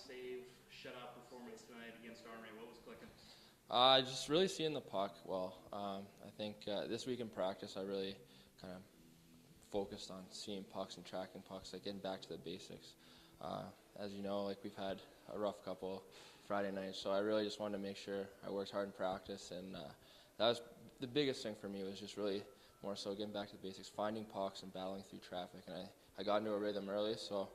save, shutout performance tonight against Army. What was clicking? Just really seeing the puck well. I think this week in practice I really kind of focused on seeing pucks and tracking pucks, like getting back to the basics. As you know, like we've had a rough couple Friday nights, so I really just wanted to make sure I worked hard in practice, and that was the biggest thing for me, was just really more so getting back to the basics, finding pucks and battling through traffic. And I got into a rhythm early, so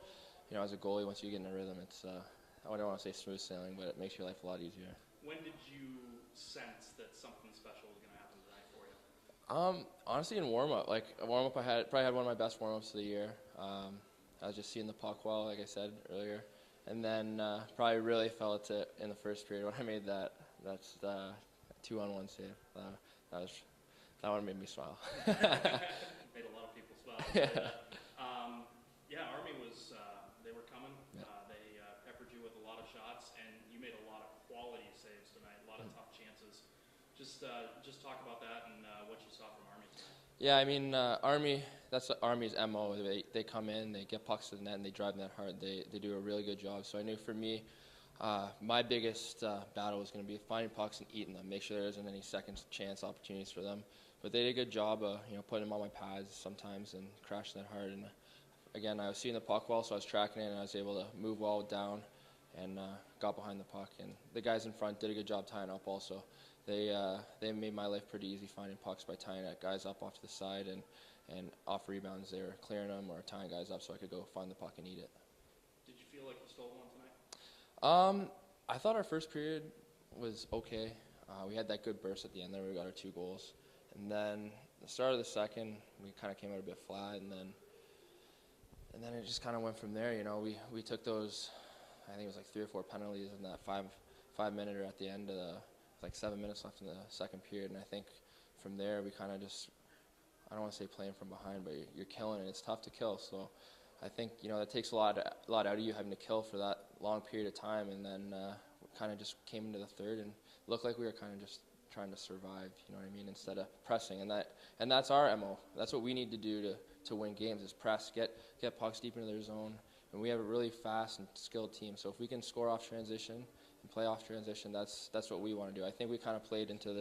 you know, as a goalie, once you get in a rhythm, it's I don't want to say smooth sailing, but it makes your life a lot easier. When did you sense that something special was going to happen tonight for you? Honestly, in warm-up, I probably had one of my best warm-ups of the year. I was just seeing the puck well, like I said earlier, and then probably really felt it in the first period when I made that's the 2-on-1 save. That one made me smile. Made a lot of people smile. Yeah, Army was they were coming. Yeah. They peppered you with a lot of shots, and you made a lot of quality saves tonight. A lot of tough chances. Just talk about that and what you saw from Army tonight. Yeah, I mean, Army, that's Army's MO. They come in, they get pucks to the net, and they drive the net hard. They do a really good job. So I knew for me, my biggest battle was going to be finding pucks and eating them, make sure there isn't any second chance opportunities for them. But they did a good job of putting them on my pads sometimes and crashing that hard. And again, I was seeing the puck well, so I was tracking it, and I was able to move well down and got behind the puck. And the guys in front did a good job tying up also. They made my life pretty easy finding pucks by tying guys up off to the side, and off rebounds they were clearing them or tying guys up so I could go find the puck and eat it. Did you feel like you stole one tonight? I thought our first period was okay. We had that good burst at the end there. We got our 2 goals. And then the start of the second, we kind of came out a bit flat, and then it just kind of went from there. We took those, I think it was like 3 or 4 penalties in that 5-minute at the end of the, like 7 minutes left in the second period. And I think from there we kind of just, I don't want to say playing from behind, but you're killing it. It's tough to kill. So I think, that takes a lot out of you having to kill for that long period of time. And then we kind of just came into the third and looked like we were kind of just trying to survive, you know what I mean, instead of pressing. And that's our MO. That's what we need to do to win games, is press, get pucks deep into their zone. And we have a really fast and skilled team. So if we can score off transition and play off transition, that's what we want to do. I think we kind of played into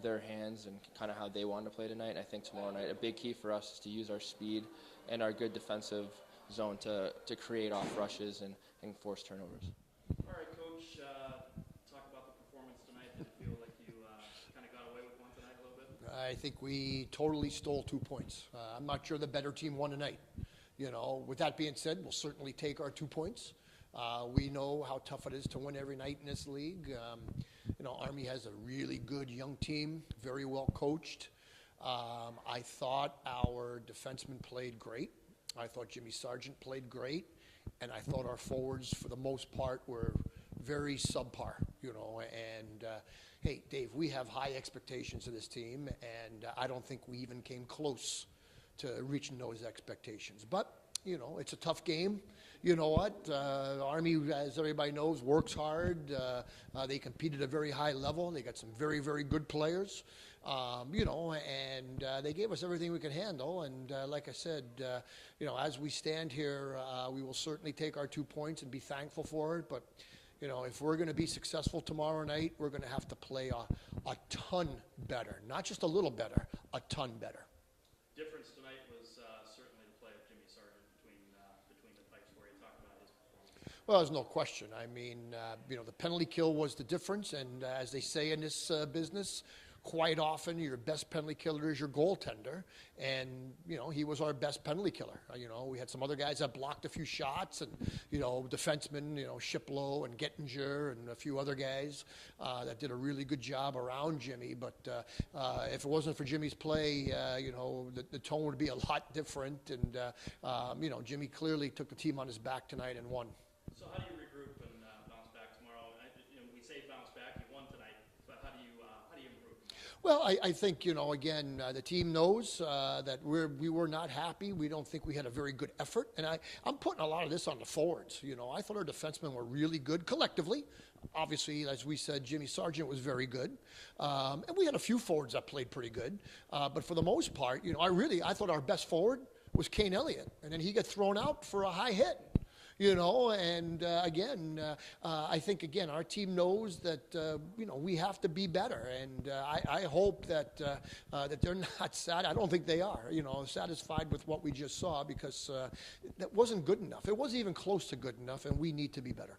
their hands and kind of how they wanted to play tonight. And I think tomorrow night a big key for us is to use our speed and our good defensive zone to create off rushes and force turnovers. All right, Coach, talk about the performance tonight. Did it feel like you kind of got away with one tonight a little bit? I think we totally stole 2 points. I'm not sure the better team won tonight. With that being said, we'll certainly take our 2 points. We know how tough it is to win every night in this league. Army has a really good young team, very well coached. I thought our defensemen played great. I thought Jimmy Sarjeant played great. And I thought our forwards, for the most part, were very subpar, And, hey, Dave, we have high expectations of this team, and I don't think we even came close to reaching those expectations. But, it's a tough game. You know what? Army, as everybody knows, works hard. They compete at a very high level. They got some very, very good players, and they gave us everything we could handle. And like I said, as we stand here, we will certainly take our 2 points and be thankful for it. But, if we're going to be successful tomorrow night, we're going to have to play a ton better. Not just a little better, a ton better. Difference tonight was certainly the play of Jimmy Sarjeant between the pipes, where he talked about his performance. Well, there's no question. I mean, the penalty kill was the difference, and as they say in this business, quite often your best penalty killer is your goaltender, and he was our best penalty killer. We had some other guys that blocked a few shots, and defensemen, Shiplow and Gettinger and a few other guys that did a really good job around Jimmy. But if it wasn't for Jimmy's play, the tone would be a lot different. And Jimmy clearly took the team on his back tonight and won. So how do you regroup and bounce back tomorrow? We say bounce back. You won tonight, but how do you improve? Well, I think, again, the team knows that we were not happy. We don't think we had a very good effort. And I'm putting a lot of this on the forwards. I thought our defensemen were really good collectively. Obviously, as we said, Jimmy Sarjeant was very good. And we had a few forwards that played pretty good. But for the most part, I thought our best forward was Kane Elliott. And then he got thrown out for a high hit. You know, and again, I think again our team knows that you know we have to be better, and I hope that that they're not sad. I don't think they are. You know, satisfied with what we just saw because that wasn't good enough. It wasn't even close to good enough, and we need to be better.